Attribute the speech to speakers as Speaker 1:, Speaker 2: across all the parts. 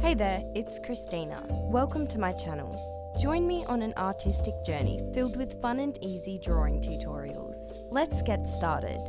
Speaker 1: Hey there, it's Christina. Welcome to my channel. Join me on an artistic journey filled with fun and easy drawing tutorials. Let's get started.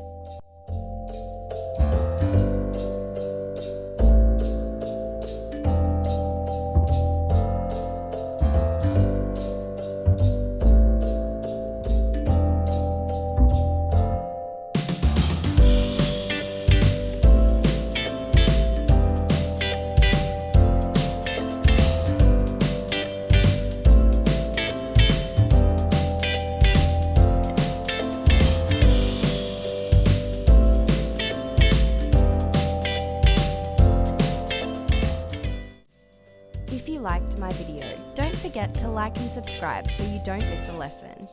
Speaker 1: If you liked my video, don't forget to like and subscribe so you don't miss a lesson.